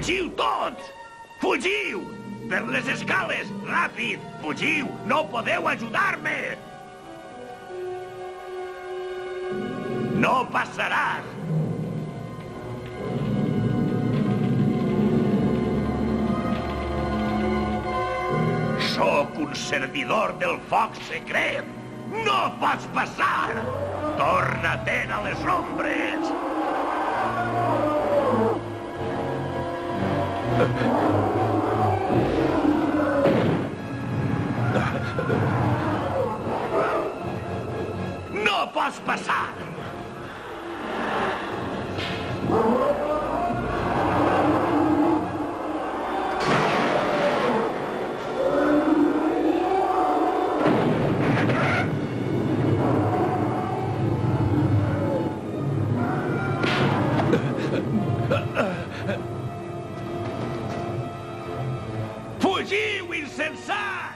Fugiu tots! Fugiu! Per les escales! Ràpid! Fugiu! No podeu ajudar-me! No passaràs! Sóc un servidor del foc secret! No pots passar! Torna-te'n a les ombres! No pots passar! Fugiu, insensats!